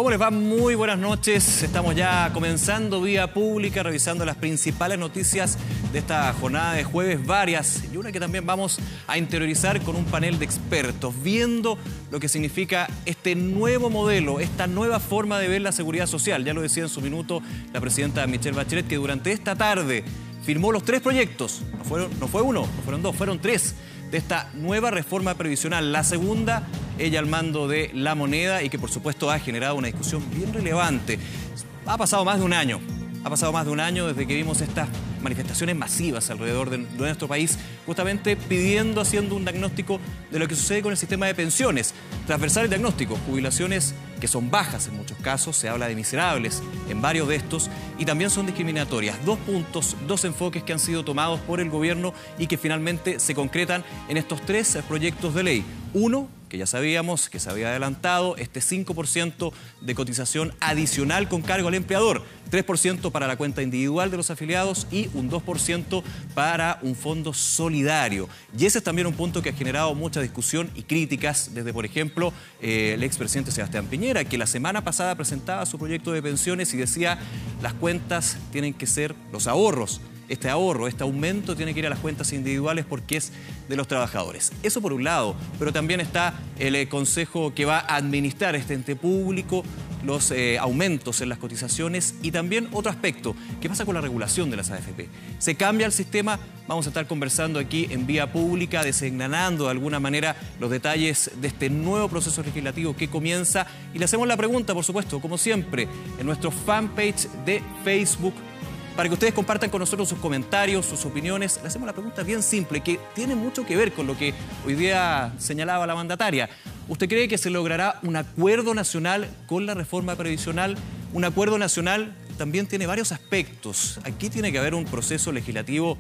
¿Cómo les va? Muy buenas noches. Estamos ya comenzando Vía Pública, revisando las principales noticias de esta jornada de jueves, varias, y una que también vamos a interiorizar con un panel de expertos, viendo lo que significa este nuevo modelo, esta nueva forma de ver la seguridad social. Ya lo decía en su minuto la presidenta Michelle Bachelet, que durante esta tarde firmó los 3 proyectos, no fue uno, no fueron 2, fueron 3, de esta nueva reforma previsional. La segunda, ella al mando de La Moneda, y que por supuesto ha generado una discusión bien relevante. Ha pasado más de un año desde que vimos estas manifestaciones masivas alrededor de nuestro país, justamente pidiendo, haciendo un diagnóstico de lo que sucede con el sistema de pensiones. Transversal el diagnóstico, jubilaciones que son bajas en muchos casos, se habla de miserables en varios de estos, y también son discriminatorias. 2 puntos, 2 enfoques que han sido tomados por el gobierno y que finalmente se concretan en estos 3 proyectos de ley. Uno, que ya sabíamos que se había adelantado, este 5% de cotización adicional con cargo al empleador, 3% para la cuenta individual de los afiliados y un 2% para un fondo solidario. Y ese es también un punto que ha generado mucha discusión y críticas desde, por ejemplo, el expresidente Sebastián Piñera, que la semana pasada presentaba su proyecto de pensiones y decía: las cuentas tienen que ser los ahorros. Este ahorro, este aumento tiene que ir a las cuentas individuales porque es de los trabajadores. Eso por un lado, pero también está el consejo que va a administrar este ente público, los aumentos en las cotizaciones, y también otro aspecto, ¿qué pasa con la regulación de las AFP? ¿Se cambia el sistema? Vamos a estar conversando aquí en Vía Pública, desengranando de alguna manera los detalles de este nuevo proceso legislativo que comienza, y le hacemos la pregunta, por supuesto, como siempre, en nuestro fanpage de Facebook, para que ustedes compartan con nosotros sus comentarios, sus opiniones. Le hacemos la pregunta bien simple, que tiene mucho que ver con lo que hoy día señalaba la mandataria. ¿Usted cree que se logrará un acuerdo nacional con la reforma previsional? Un acuerdo nacional también tiene varios aspectos. Aquí tiene que haber un proceso legislativo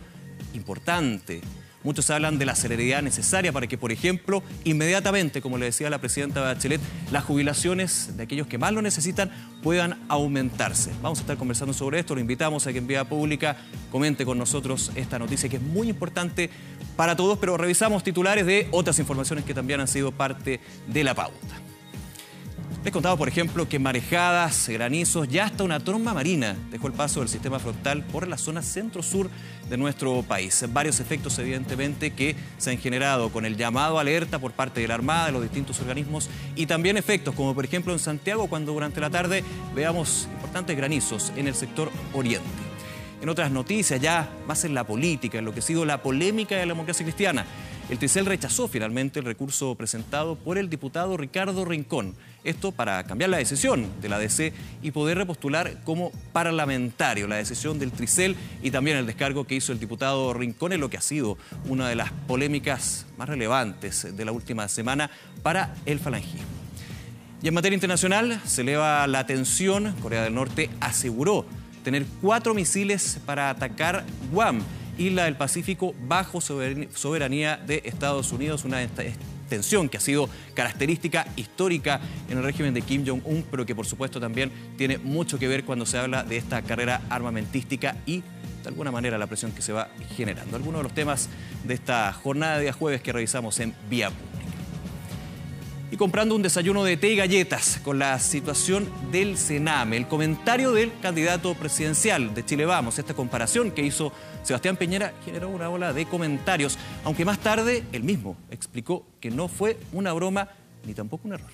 importante. Muchos hablan de la celeridad necesaria para que, por ejemplo, inmediatamente, como le decía la presidenta Bachelet, las jubilaciones de aquellos que más lo necesitan puedan aumentarse. Vamos a estar conversando sobre esto. Lo invitamos a que en Vía Pública comente con nosotros esta noticia, que es muy importante para todos, pero revisamos titulares de otras informaciones que también han sido parte de la pauta. Les contaba, por ejemplo, que marejadas, granizos, ya hasta una tromba marina dejó el paso del sistema frontal por la zona centro-sur de nuestro país. Varios efectos, evidentemente, que se han generado con el llamado a alerta por parte de la Armada, de los distintos organismos, y también efectos, como por ejemplo en Santiago, cuando durante la tarde veamos importantes granizos en el sector oriente. En otras noticias, ya más en la política, en lo que ha sido la polémica de la democracia cristiana, el TRICEL rechazó finalmente el recurso presentado por el diputado Ricardo Rincón. Esto para cambiar la decisión de la DC y poder repostular como parlamentario. La decisión del TRICEL y también el descargo que hizo el diputado Rincón en lo que ha sido una de las polémicas más relevantes de la última semana para el falangismo. Y en materia internacional se eleva la tensión. Corea del Norte aseguró tener 4 misiles para atacar Guam, isla del Pacífico, bajo soberanía de Estados Unidos. Una tensión que ha sido característica histórica en el régimen de Kim Jong-un, pero que por supuesto también tiene mucho que ver cuando se habla de esta carrera armamentística y de alguna manera la presión que se va generando. Algunos de los temas de esta jornada de día jueves que revisamos en Vía Pública. Y comprando un desayuno de té y galletas con la situación del Sename, el comentario del candidato presidencial de Chile Vamos, esta comparación que hizo Sebastián Piñera generó una ola de comentarios, aunque más tarde él mismo explicó que no fue una broma ni tampoco un error.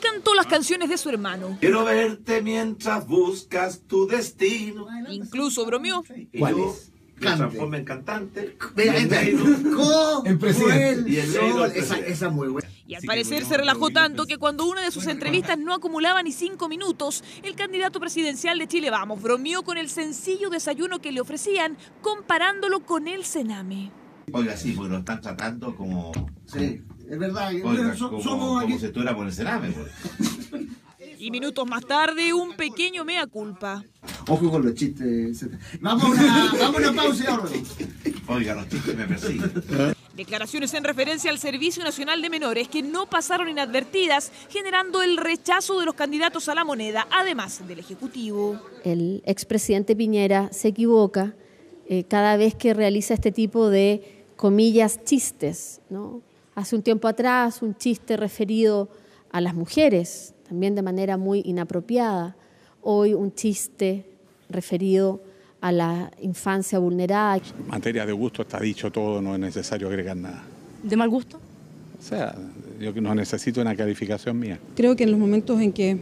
Cantó las canciones de su hermano. Quiero verte mientras buscas tu destino. Incluso bromeó. ¿Cuál es? Me transformo en cantante. El presidente. Y el leído, esa es muy buena. Y al parecer se relajó tanto que cuando una de sus entrevistas no acumulaba ni 5 minutos, el candidato presidencial de Chile Vamos bromeó con el sencillo desayuno que le ofrecían, comparándolo con el Sename. Oiga, sí, porque lo están tratando como... Sí, es verdad. Oiga, Somos aquí. como si estuviera por el Sename. Y minutos más tarde, un pequeño mea culpa. Ojo con los chistes. Vamos a una pausa y ahora. Oiga, los chistes me persiguen. Declaraciones en referencia al Servicio Nacional de Menores que no pasaron inadvertidas, generando el rechazo de los candidatos a La Moneda, además del Ejecutivo. El expresidente Piñera se equivoca cada vez que realiza este tipo de, comillas, chistes, ¿no? Hace un tiempo atrás, un chiste referido a las mujeres, también de manera muy inapropiada. Hoy un chiste referido a la infancia vulnerada. En materia de gusto está dicho todo, no es necesario agregar nada. ¿De mal gusto? O sea, yo no necesito una calificación mía. Creo que en los momentos en que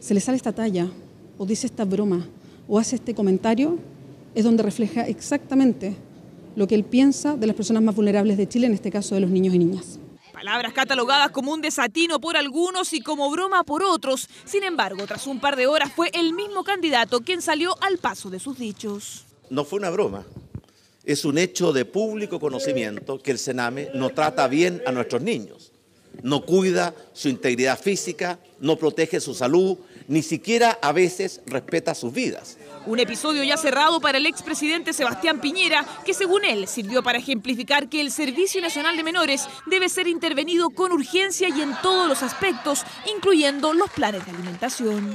se le sale esta talla, o dice esta broma, o hace este comentario, es donde refleja exactamente lo que él piensa de las personas más vulnerables de Chile, en este caso de los niños y niñas. Palabras catalogadas como un desatino por algunos y como broma por otros. Sin embargo, tras un par de horas fue el mismo candidato quien salió al paso de sus dichos. No fue una broma. Es un hecho de público conocimiento que el Sename no trata bien a nuestros niños. No cuida su integridad física, no protege su salud, ni siquiera a veces respeta sus vidas. Un episodio ya cerrado para el expresidente Sebastián Piñera, que según él sirvió para ejemplificar que el Servicio Nacional de Menores debe ser intervenido con urgencia y en todos los aspectos, incluyendo los planes de alimentación.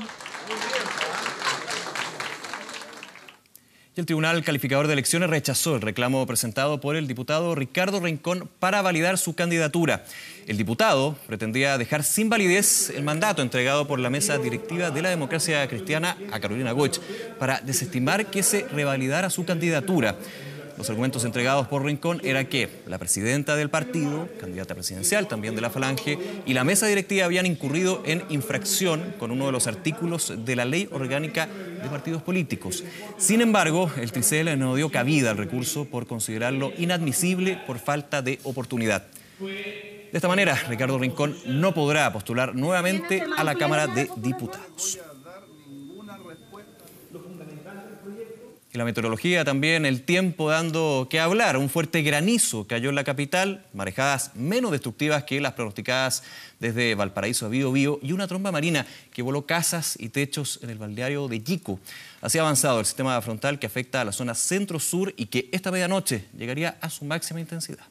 El Tribunal Calificador de Elecciones rechazó el reclamo presentado por el diputado Ricardo Rincón para validar su candidatura. El diputado pretendía dejar sin validez el mandato entregado por la Mesa Directiva de la Democracia Cristiana a Carolina Goich para desestimar que se revalidara su candidatura. Los argumentos entregados por Rincón era que la presidenta del partido, candidata presidencial también de la Falange, y la mesa directiva habían incurrido en infracción con uno de los artículos de la Ley Orgánica de Partidos Políticos. Sin embargo, el TRICL no dio cabida al recurso por considerarlo inadmisible por falta de oportunidad. De esta manera, Ricardo Rincón no podrá postular nuevamente a la Cámara de Diputados. Y la meteorología también, el tiempo dando que hablar. Un fuerte granizo cayó en la capital, marejadas menos destructivas que las pronosticadas desde Valparaíso a Biobío y una tromba marina que voló casas y techos en el balneario de Yico. Así ha avanzado el sistema frontal que afecta a la zona centro-sur y que esta medianoche llegaría a su máxima intensidad.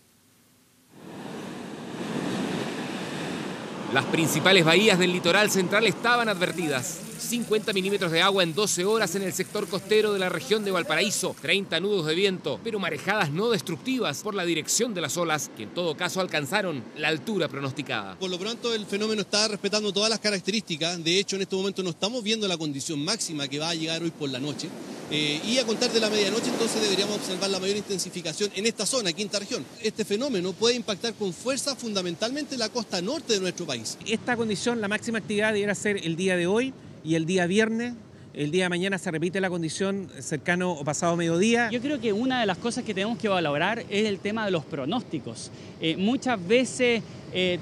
Las principales bahías del litoral central estaban advertidas. 50 milímetros de agua en 12 horas en el sector costero de la región de Valparaíso, 30 nudos de viento, pero marejadas no destructivas por la dirección de las olas, que en todo caso alcanzaron la altura pronosticada. Por lo pronto el fenómeno está respetando todas las características. De hecho, en este momento no estamos viendo la condición máxima que va a llegar hoy por la noche. Y a contar de la medianoche, entonces deberíamos observar la mayor intensificación en esta zona, quinta región. Este fenómeno puede impactar con fuerza fundamentalmente la costa norte de nuestro país. Esta condición, la máxima actividad debería ser el día de hoy y el día viernes. El día de mañana se repite la condición cercano o pasado mediodía. Yo creo que una de las cosas que tenemos que valorar es el tema de los pronósticos. Muchas veces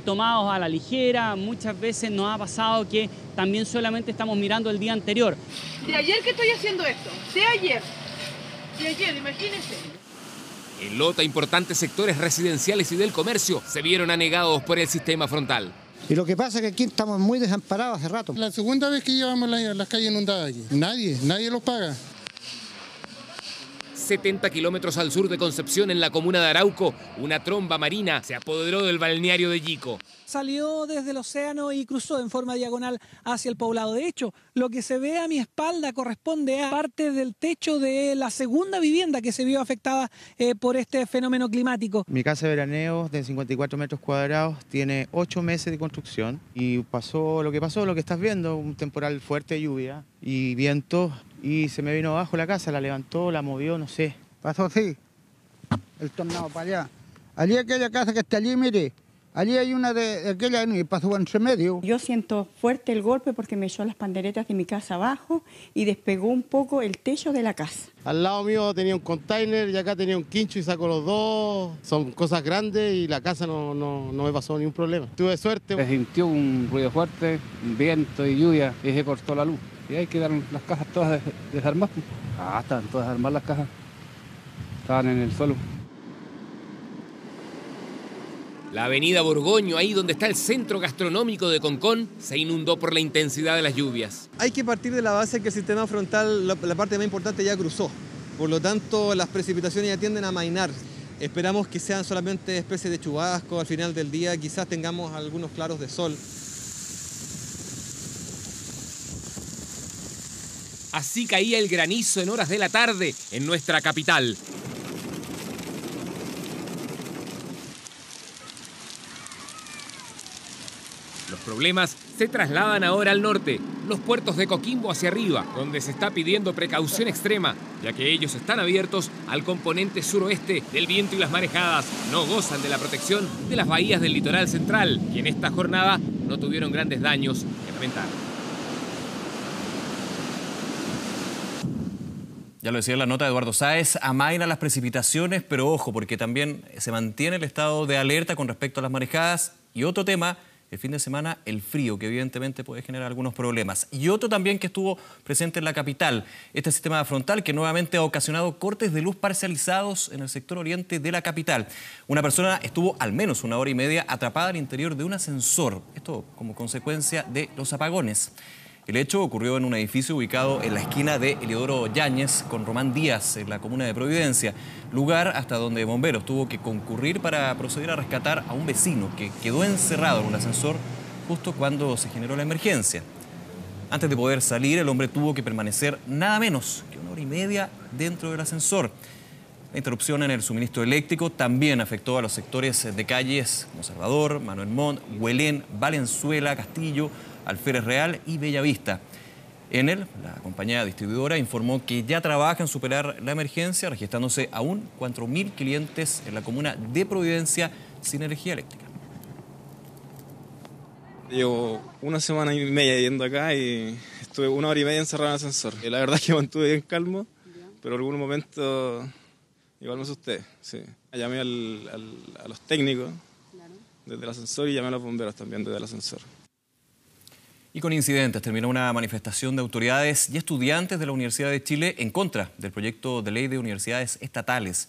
tomados a la ligera, muchas veces nos ha pasado que también solamente estamos mirando el día anterior. De ayer que estoy haciendo esto, de ayer, imagínense. En Lota, importantes sectores residenciales y del comercio se vieron anegados por el sistema frontal. Y lo que pasa es que aquí estamos muy desamparados hace rato. La segunda vez que llevamos las calles inundadas aquí. Nadie los paga. 70 kilómetros al sur de Concepción, en la comuna de Arauco, una tromba marina se apoderó del balneario de Yico. Salió desde el océano y cruzó en forma diagonal hacia el poblado. De hecho, lo que se ve a mi espalda corresponde a parte del techo de la segunda vivienda que se vio afectada por este fenómeno climático. Mi casa de veraneo de 54 metros cuadrados tiene 8 meses de construcción y pasó lo que estás viendo, un temporal fuerte de lluvia y viento, y se me vino abajo la casa, la levantó, la movió, no sé. Pasó así, el tornado para allá. Allí aquella casa que está allí, mire, allí hay una de aquella y pasó entre medio. Yo siento fuerte el golpe porque me echó las panderetas de mi casa abajo y despegó un poco el techo de la casa. Al lado mío tenía un container y acá tenía un quincho y saco los dos. Son cosas grandes y la casa no me pasó ningún problema. Tuve suerte. Se sintió un ruido fuerte, viento y lluvia y se cortó la luz. Y ahí quedaron las cajas todas desarmadas. Estaban todas desarmadas las cajas. Estaban en el suelo. La avenida Borgoño, ahí donde está el centro gastronómico de Concón, se inundó por la intensidad de las lluvias. Hay que partir de la base que el sistema frontal, la parte más importante, ya cruzó. Por lo tanto, las precipitaciones ya tienden a amainar. Esperamos que sean solamente especies de chubasco al final del día. Quizás tengamos algunos claros de sol. Así caía el granizo en horas de la tarde en nuestra capital. Los problemas se trasladan ahora al norte, los puertos de Coquimbo hacia arriba, donde se está pidiendo precaución extrema, ya que ellos están abiertos al componente suroeste del viento y las marejadas. No gozan de la protección de las bahías del litoral central, que en esta jornada no tuvieron grandes daños que lamentar. Ya lo decía en la nota de Eduardo Sáez, amainan las precipitaciones, pero ojo, porque también se mantiene el estado de alerta con respecto a las marejadas. Y otro tema, el fin de semana, el frío, que evidentemente puede generar algunos problemas. Y otro también que estuvo presente en la capital, este sistema frontal que nuevamente ha ocasionado cortes de luz parcializados en el sector oriente de la capital. Una persona estuvo al menos 1 hora y media atrapada al interior de un ascensor, esto como consecuencia de los apagones. El hecho ocurrió en un edificio ubicado en la esquina de Eliodoro Yáñez con Román Díaz, en la comuna de Providencia, lugar hasta donde bomberos tuvo que concurrir para proceder a rescatar a un vecino que quedó encerrado en un ascensor justo cuando se generó la emergencia. Antes de poder salir, el hombre tuvo que permanecer nada menos que 1 hora y media dentro del ascensor. La interrupción en el suministro eléctrico también afectó a los sectores de calles como Salvador, Manuel Montt, Huelén, Valenzuela, Castillo, Alférez Real y Bellavista. Enel, la compañía distribuidora, informó que ya trabaja en superar la emergencia, registrándose aún 4.000 clientes en la comuna de Providencia sin energía eléctrica. Llevo 1 semana y media yendo acá y estuve 1 hora y media encerrado en el ascensor. La verdad es que mantuve bien calmo, pero en algún momento igual me asusté. Sí. Llamé a los técnicos desde el ascensor y llamé a los bomberos también desde el ascensor. Y con incidentes terminó una manifestación de autoridades y estudiantes de la Universidad de Chile en contra del proyecto de ley de universidades estatales.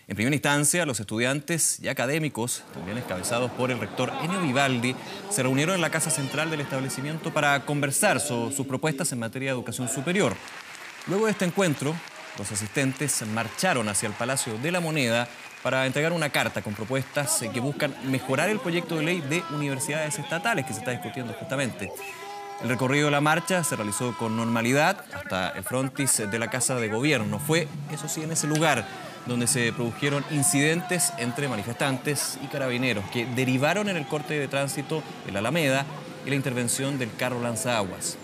En primera instancia, los estudiantes y académicos, también encabezados por el rector Enio Vivaldi, se reunieron en la casa central del establecimiento para conversar sobre sus propuestas en materia de educación superior. Luego de este encuentro, los asistentes marcharon hacia el Palacio de la Moneda para entregar una carta con propuestas que buscan mejorar el proyecto de ley de universidades estatales que se está discutiendo justamente. El recorrido de la marcha se realizó con normalidad hasta el frontis de la Casa de Gobierno. Fue, eso sí, en ese lugar donde se produjeron incidentes entre manifestantes y carabineros que derivaron en el corte de tránsito en la Alameda y la intervención del carro lanzaguas.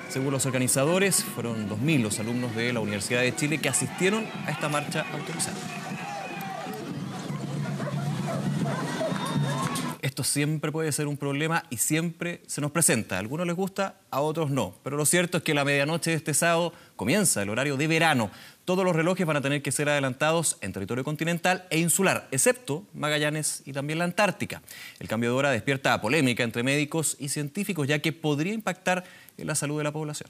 Según los organizadores, fueron 2.000 los alumnos de la Universidad de Chile que asistieron a esta marcha autorizada. Esto siempre puede ser un problema y siempre se nos presenta. A algunos les gusta, a otros no. Pero lo cierto es que la medianoche de este sábado comienza el horario de verano. Todos los relojes van a tener que ser adelantados en territorio continental e insular, excepto Magallanes y también la Antártica. El cambio de hora despierta polémica entre médicos y científicos, ya que podría impactar en la salud de la población.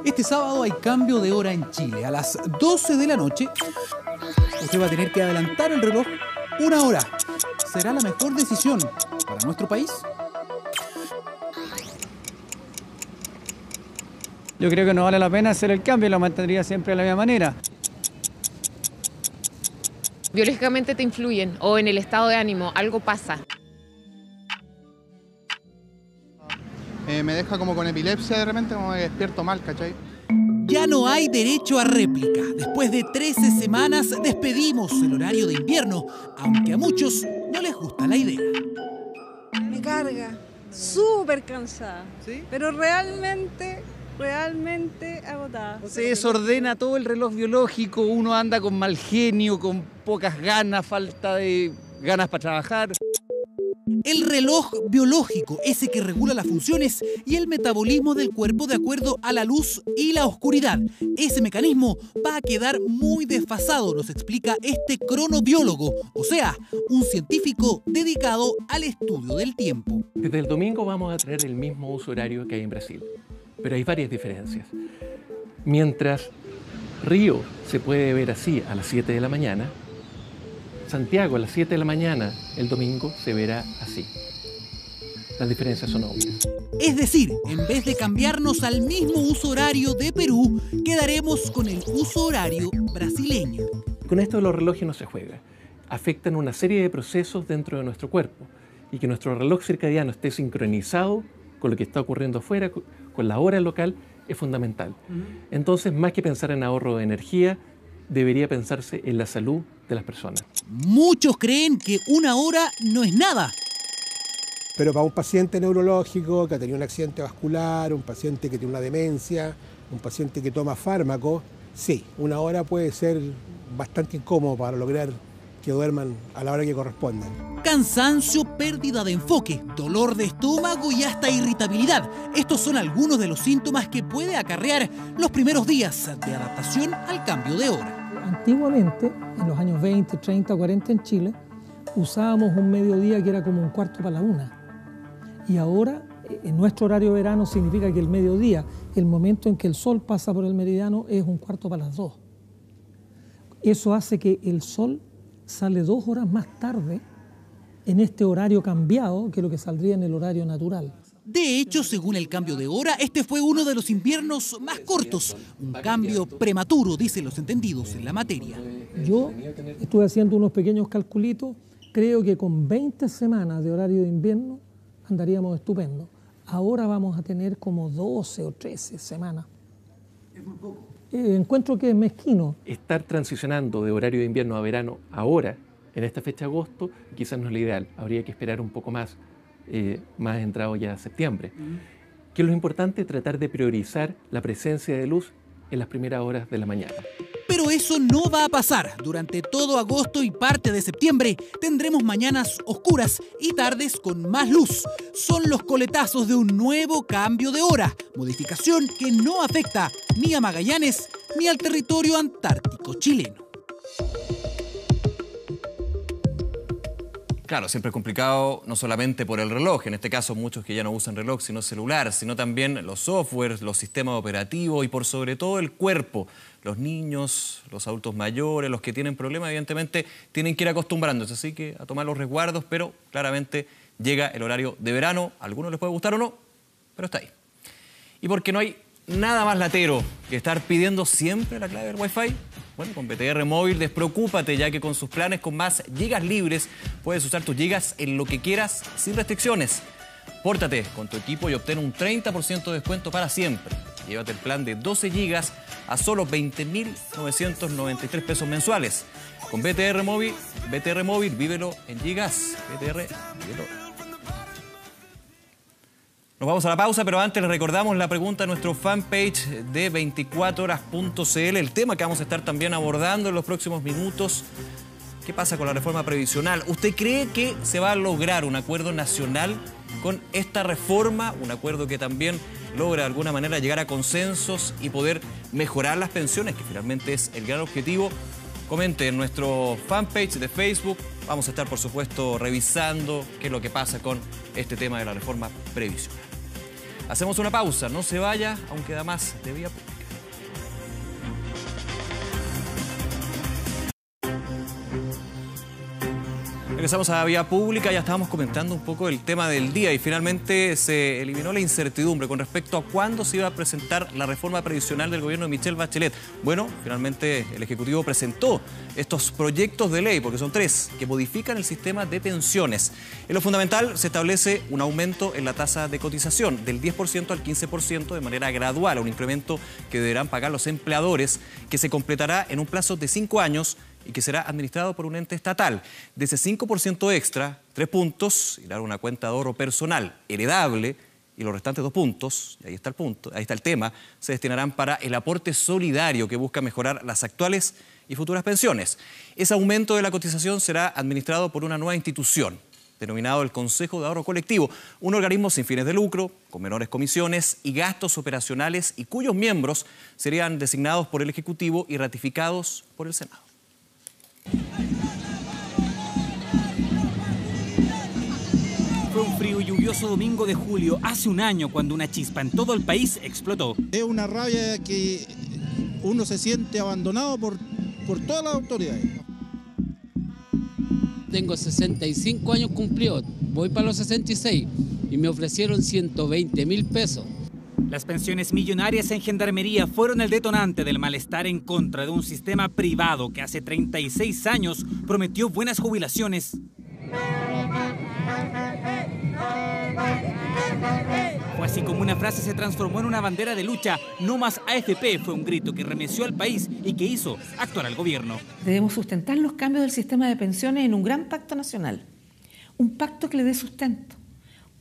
Este sábado hay cambio de hora en Chile. A las 12 de la noche, usted va a tener que adelantar el reloj 1 hora. ¿Será la mejor decisión para nuestro país? Yo creo que no vale la pena hacer el cambio, lo mantendría siempre de la misma manera. Biológicamente te influyen o en el estado de ánimo, algo pasa. Me deja como con epilepsia de repente, como me despierto mal, ¿cachai? Ya no hay derecho a réplica. Después de 13 semanas despedimos el horario de invierno, aunque a muchos no les gusta la idea. Me carga, súper cansada, ¿sí? Pero realmente agotada. Se desordena todo el reloj biológico, uno anda con mal genio, con pocas ganas, falta de ganas para trabajar. El reloj biológico, ese que regula las funciones y el metabolismo del cuerpo de acuerdo a la luz y la oscuridad. Ese mecanismo va a quedar muy desfasado, nos explica este cronobiólogo, o sea, un científico dedicado al estudio del tiempo. Desde el domingo vamos a tener el mismo uso horario que hay en Brasil, pero hay varias diferencias. Mientras Río se puede ver así a las 7 de la mañana, Santiago a las 7 de la mañana el domingo se verá así. Las diferencias son obvias. Es decir, en vez de cambiarnos al mismo uso horario de Perú, quedaremos con el uso horario brasileño. Con esto de los relojes no se juega. Afectan una serie de procesos dentro de nuestro cuerpo y que nuestro reloj circadiano esté sincronizado con lo que está ocurriendo afuera, con la hora local, es fundamental. Entonces, más que pensar en ahorro de energía, debería pensarse en la salud de las personas. Muchos creen que 1 hora no es nada. Pero para un paciente neurológico que ha tenido un accidente vascular, un paciente que tiene una demencia, un paciente que toma fármacos, sí, 1 hora puede ser bastante incómodo para lograr que duerman a la hora que corresponda. Cansancio, pérdida de enfoque, dolor de estómago y hasta irritabilidad. Estos son algunos de los síntomas que puede acarrear los primeros días de adaptación al cambio de hora. Antiguamente, en los años 20, 30, 40 en Chile, usábamos un mediodía que era como 1:15 y ahora, en nuestro horario de verano, significa que el mediodía, el momento en que el sol pasa por el meridiano, es 1:45. Eso hace que el sol sale 2 horas más tarde en este horario cambiado que lo que saldría en el horario natural. De hecho, según el cambio de hora, este fue uno de los inviernos más cortos. Un cambio prematuro, dicen los entendidos en la materia. Yo estuve haciendo unos pequeños calculitos. Creo que con 20 semanas de horario de invierno andaríamos estupendo. Ahora vamos a tener como 12 o 13 semanas. Es muy poco. Encuentro que es mezquino. Estar transicionando de horario de invierno a verano ahora, en esta fecha de agosto, quizás no es lo ideal. Habría que esperar un poco más, más entrado ya septiembre. ¿Qué es lo importante? Tratar de priorizar la presencia de luz en las primeras horas de la mañana. Pero eso no va a pasar. Durante todo agosto y parte de septiembre tendremos mañanas oscuras y tardes con más luz. Son los coletazos de un nuevo cambio de hora, modificación que no afecta ni a Magallanes ni al territorio antártico chileno. Claro, siempre es complicado, no solamente por el reloj, en este caso muchos que ya no usan reloj, sino celular, sino también los softwares, los sistemas operativos y por sobre todo el cuerpo. Los niños, los adultos mayores, los que tienen problemas, evidentemente tienen que ir acostumbrándose, así que a tomar los resguardos, pero claramente llega el horario de verano, a algunos les puede gustar o no, pero está ahí. Y porque no hay nada más latero que estar pidiendo siempre la clave del Wi-Fi. Bueno, con BTR Móvil despreocúpate, ya que con sus planes con más gigas libres puedes usar tus gigas en lo que quieras sin restricciones. Pórtate con tu equipo y obtén un 30% de descuento para siempre. Llévate el plan de 12 gigas a solo 20.993 pesos mensuales. Con BTR Móvil, vívelo en gigas. BTR, vívelo. Nos vamos a la pausa, pero antes les recordamos la pregunta a nuestro fanpage de 24horas.cl. El tema que vamos a estar también abordando en los próximos minutos. ¿Qué pasa con la reforma previsional? ¿Usted cree que se va a lograr un acuerdo nacional con esta reforma? Un acuerdo que también logra de alguna manera llegar a consensos y poder mejorar las pensiones, que finalmente es el gran objetivo. Comente en nuestro fanpage de Facebook. Vamos a estar, por supuesto, revisando qué es lo que pasa con este tema de la reforma previsional. Hacemos una pausa, no se vaya, aún queda más de Vía Pública. Regresamos a Vía Pública, ya estábamos comentando un poco el tema del día y finalmente se eliminó la incertidumbre con respecto a cuándo se iba a presentar la reforma previsional del gobierno de Michelle Bachelet. Bueno, finalmente el Ejecutivo presentó estos proyectos de ley, porque son 3, que modifican el sistema de pensiones. En lo fundamental se establece un aumento en la tasa de cotización del 10% al 15% de manera gradual, un incremento que deberán pagar los empleadores, que se completará en un plazo de 5 años y que será administrado por un ente estatal. De ese 5% extra, 3 puntos irán a una cuenta de ahorro personal heredable y los restantes 2 puntos, y ahí está el punto, ahí está el tema, se destinarán para el aporte solidario que busca mejorar las actuales y futuras pensiones. Ese aumento de la cotización será administrado por una nueva institución, denominado el Consejo de Ahorro Colectivo, un organismo sin fines de lucro, con menores comisiones y gastos operacionales y cuyos miembros serían designados por el Ejecutivo y ratificados por el Senado. Fue un frío y lluvioso domingo de julio, hace un año, cuando una chispa en todo el país explotó. Es una rabia que uno se siente abandonado por todas las autoridades. Tengo 65 años cumplidos, voy para los 66 y me ofrecieron 120.000 pesos. Las pensiones millonarias en Gendarmería fueron el detonante del malestar en contra de un sistema privado que hace 36 años prometió buenas jubilaciones. Fue así como una frase se transformó en una bandera de lucha. No más AFP fue un grito que remeció al país y que hizo actuar al gobierno. Debemos sustentar los cambios del sistema de pensiones en un gran pacto nacional. Un pacto que le dé sustento.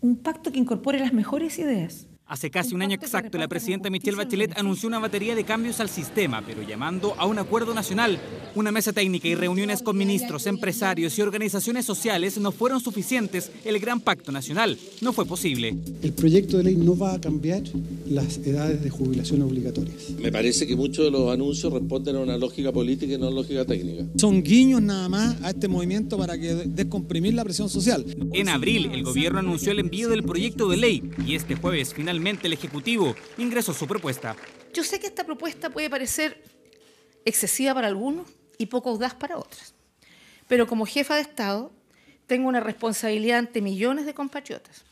un pacto que incorpore las mejores ideas. Hace casi un año exacto, la presidenta Michelle Bachelet anunció una batería de cambios al sistema, pero llamando a un acuerdo nacional. Una mesa técnica y reuniones con ministros, empresarios y organizaciones sociales no fueron suficientes. El gran pacto nacional no fue posible. El proyecto de ley no va a cambiar las edades de jubilación obligatorias. Me parece que muchos de los anuncios responden a una lógica política y no a una lógica técnica. Son guiños nada más a este movimiento para que descomprimir la presión social. En abril, el gobierno anunció el envío del proyecto de ley y este jueves, finalmente, el Ejecutivo ingresó su propuesta. Yo sé que esta propuesta puede parecer excesiva para algunos y poco audaz para otros, pero como jefa de Estado tengo una responsabilidad ante millones de compatriotas.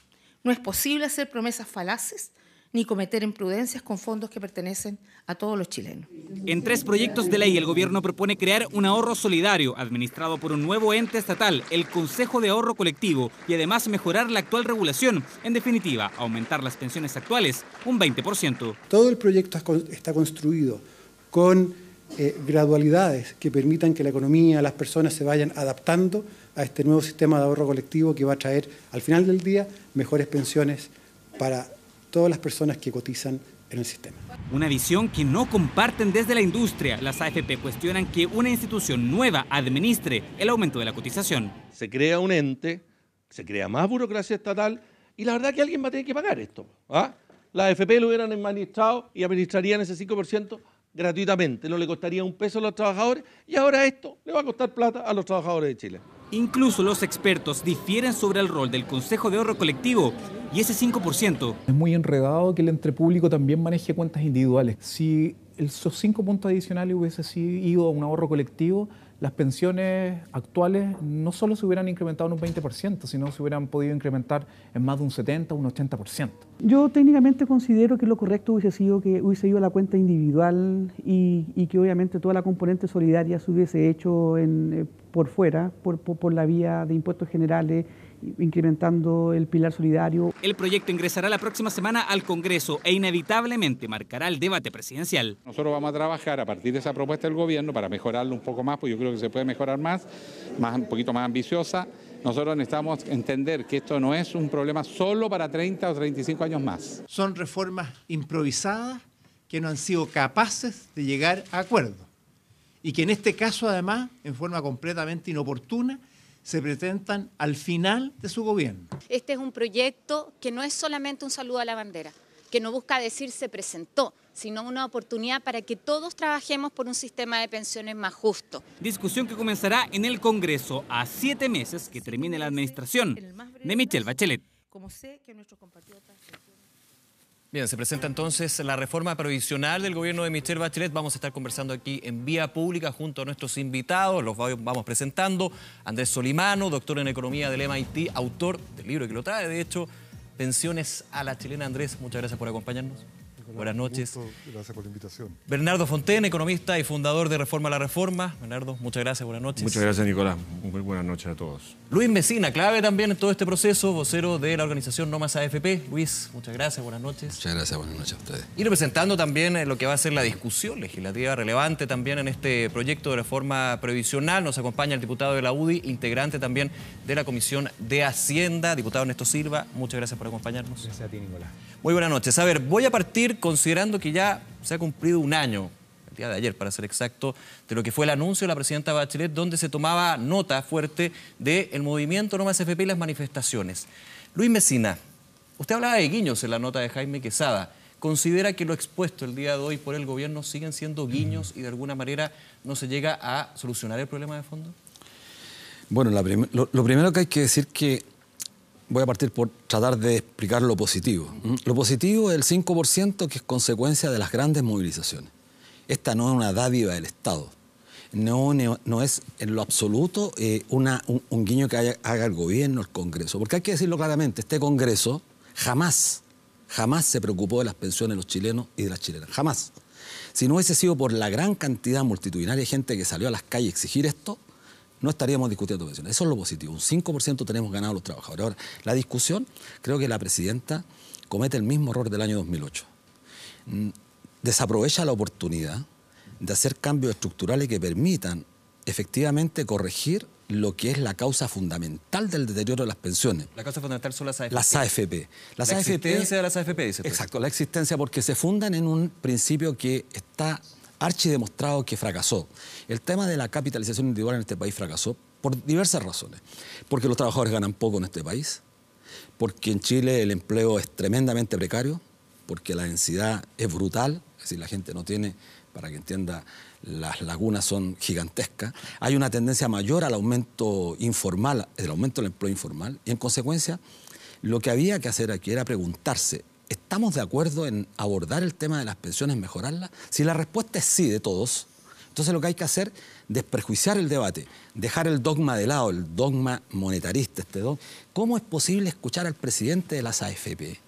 No es posible hacer promesas falaces ni cometer imprudencias con fondos que pertenecen a todos los chilenos. En 3 proyectos de ley, el gobierno propone crear un ahorro solidario administrado por un nuevo ente estatal, el Consejo de Ahorro Colectivo, y además mejorar la actual regulación. En definitiva, aumentar las pensiones actuales un 20%. Todo el proyecto está construido con gradualidades que permitan que la economía, las personas se vayan adaptando a este nuevo sistema de ahorro colectivo que va a traer, al final del día, mejores pensiones para todas las personas que cotizan en el sistema. Una visión que no comparten desde la industria. Las AFP cuestionan que una institución nueva administre el aumento de la cotización. Se crea un ente, se crea más burocracia estatal y la verdad que alguien va a tener que pagar esto. Las AFP lo hubieran administrado y administrarían ese 5% gratuitamente. No le costaría un peso a los trabajadores y ahora esto le va a costar plata a los trabajadores de Chile. Incluso los expertos difieren sobre el rol del Consejo de Ahorro Colectivo y ese 5%. Es muy enredado que el ente público también maneje cuentas individuales. Si esos 5 puntos adicionales hubiese sido un ahorro colectivo, las pensiones actuales no solo se hubieran incrementado en un 20%, sino se hubieran podido incrementar en más de un 70 o un 80%. Yo técnicamente considero que lo correcto hubiese sido que hubiese ido a la cuenta individual y que obviamente toda la componente solidaria se hubiese hecho por fuera, por la vía de impuestos generales, incrementando el pilar solidario. El proyecto ingresará la próxima semana al Congreso e inevitablemente marcará el debate presidencial. Nosotros vamos a trabajar a partir de esa propuesta del gobierno para mejorarlo un poco más, porque yo creo que se puede mejorar más, un poquito más ambiciosa. Nosotros necesitamos entender que esto no es un problema solo para 30 o 35 años más. Son reformas improvisadas que no han sido capaces de llegar a acuerdos y que en este caso además, en forma completamente inoportuna, se presentan al final de su gobierno. Este es un proyecto que no es solamente un saludo a la bandera, que no busca decir se presentó, sino una oportunidad para que todos trabajemos por un sistema de pensiones más justo. Discusión que comenzará en el Congreso a 7 meses que termine la administración de Michelle Bachelet. Como sé que nuestros compatriotas... Bien, se presenta entonces la reforma provisional del gobierno de Michelle Bachelet. Vamos a estar conversando aquí en vía pública junto a nuestros invitados. Los vamos presentando. Andrés Solimano, doctor en economía del MIT, autor del libro que lo trae, de hecho, Pensiones a la Chilena. Andrés, muchas gracias por acompañarnos. Buenas noches. Gracias por la invitación. Bernardo Fonten, economista y fundador de Reforma a la Reforma. Bernardo, muchas gracias, buenas noches. Muchas gracias, Nicolás. Muy buenas noches a todos. Luis Mesina, clave también en todo este proceso, vocero de la organización No Más AFP. Luis, muchas gracias, buenas noches. Muchas gracias, buenas noches a ustedes. Y representando también lo que va a ser la discusión legislativa relevante también en este proyecto de reforma previsional. Nos acompaña el diputado de la UDI, integrante también de la Comisión de Hacienda, diputado Ernesto Silva. Muchas gracias por acompañarnos. Gracias a ti, Nicolás. Muy buenas noches. A ver, voy a partir considerando que ya se ha cumplido un año, el día de ayer para ser exacto, de lo que fue el anuncio de la presidenta Bachelet, donde se tomaba nota fuerte del movimiento No Más AFP y las manifestaciones. Luis Mesina, usted hablaba de guiños en la nota de Jaime Quesada. ¿Considera que lo expuesto el día de hoy por el gobierno siguen siendo guiños y de alguna manera no se llega a solucionar el problema de fondo? Bueno, lo primero que hay que decir que voy a partir por tratar de explicar lo positivo. Lo positivo es el 5% que es consecuencia de las grandes movilizaciones. Esta no es una dádiva del Estado. No es en lo absoluto un guiño que haga el gobierno, el Congreso. Porque hay que decirlo claramente, este Congreso jamás se preocupó de las pensiones de los chilenos y de las chilenas. Jamás. Si no hubiese sido por la gran cantidad multitudinaria de gente que salió a las calles a exigir esto, no estaríamos discutiendo pensiones. Eso es lo positivo. Un 5% tenemos ganado los trabajadores. Ahora, la discusión, creo que la presidenta comete el mismo error del año 2008. Desaprovecha la oportunidad de hacer cambios estructurales que permitan efectivamente corregir lo que es la causa fundamental del deterioro de las pensiones. La causa fundamental son las AFP. Las AFP. La existencia de las AFP, dice. Exacto, la existencia, porque se fundan en un principio que está archidemostrado que fracasó. El tema de la capitalización individual en este país fracasó por diversas razones. Porque los trabajadores ganan poco en este país, porque en Chile el empleo es tremendamente precario, porque la densidad es brutal, es decir, la gente no tiene, para que entienda, las lagunas son gigantescas. Hay una tendencia mayor al aumento informal, el aumento del empleo informal, y en consecuencia lo que había que hacer aquí era preguntarse, ¿estamos de acuerdo en abordar el tema de las pensiones, mejorarlas? Si la respuesta es sí de todos, entonces lo que hay que hacer es desprejuiciar el debate, dejar el dogma de lado, el dogma monetarista, ¿Cómo es posible escuchar al presidente de las AFP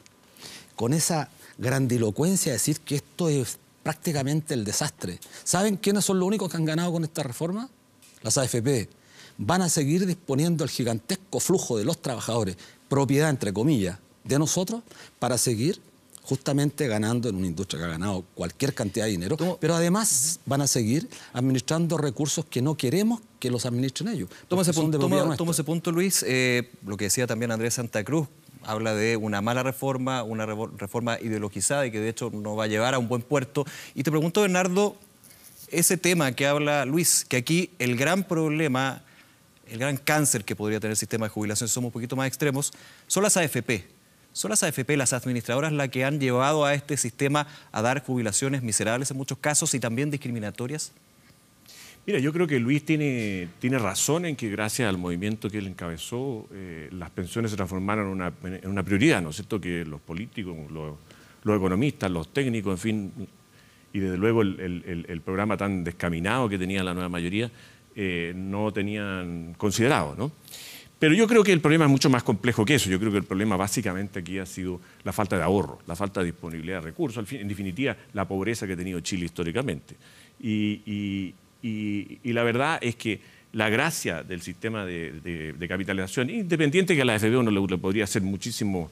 con esa grandilocuencia de decir que esto es prácticamente el desastre? ¿Saben quiénes son los únicos que han ganado con esta reforma? Las AFP. Van a seguir disponiendo el gigantesco flujo de los trabajadores, propiedad, entre comillas, de nosotros, para seguir justamente ganando en una industria que ha ganado cualquier cantidad de dinero, pero además van a seguir administrando recursos que no queremos que los administren ellos. Toma ese punto, Luis. Lo que decía también Andrés Santa Cruz, habla de una mala reforma, una reforma ideologizada y que de hecho no va a llevar a un buen puerto. Y te pregunto, Bernardo, ese tema que habla Luis, que aquí el gran problema, el gran cáncer que podría tener el sistema de jubilación, somos un poquito más extremos, son las AFP. Son las AFP, las administradoras, las que han llevado a este sistema a dar jubilaciones miserables en muchos casos y también discriminatorias. Mira, yo creo que Luis tiene razón en que gracias al movimiento que él encabezó, las pensiones se transformaron en una prioridad, ¿no es cierto? Que los políticos, los economistas, los técnicos, en fin, y desde luego el programa tan descaminado que tenía la nueva mayoría, no tenían considerado, ¿no? Pero yo creo que el problema es mucho más complejo que eso. Yo creo que el problema básicamente aquí ha sido la falta de ahorro, la falta de disponibilidad de recursos, en definitiva, la pobreza que ha tenido Chile históricamente. Y la verdad es que la gracia del sistema de capitalización, independiente que a la AFP uno le podría hacer muchísimos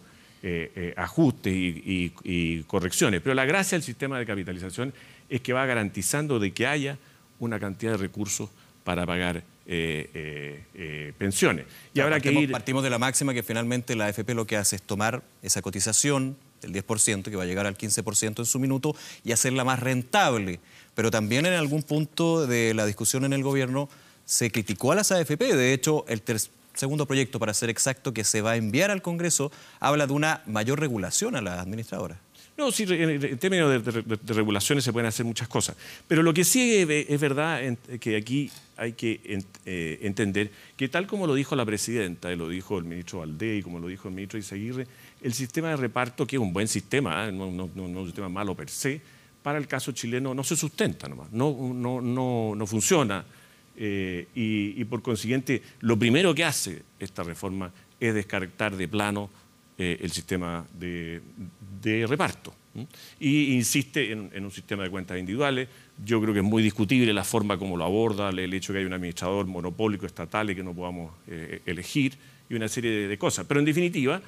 ajustes y correcciones, pero la gracia del sistema de capitalización es que va garantizando de que haya una cantidad de recursos para pagar pensiones. Y habrá partimos de la máxima que finalmente la AFP lo que hace es tomar esa cotización del 10%, que va a llegar al 15% en su minuto, y hacerla más rentable. Pero también en algún punto de la discusión en el gobierno se criticó a las AFP. De hecho, el segundo proyecto, para ser exacto, que se va a enviar al Congreso, habla de una mayor regulación a las administradoras. No, sí, en términos de regulaciones se pueden hacer muchas cosas. Pero lo que sí es verdad que aquí hay que entender que tal como lo dijo la presidenta, y lo dijo el ministro Valdés, y como lo dijo el ministro Izaguirre, el sistema de reparto, que es un buen sistema, no un sistema malo per se, para el caso chileno no se sustenta nomás, no funciona. Y por consiguiente, lo primero que hace esta reforma es descartar de plano el sistema de reparto. Y insiste en un sistema de cuentas individuales. Yo creo que es muy discutible la forma como lo aborda, el hecho de que hay un administrador monopólico estatal y que no podamos elegir, y una serie de cosas. Pero en definitiva,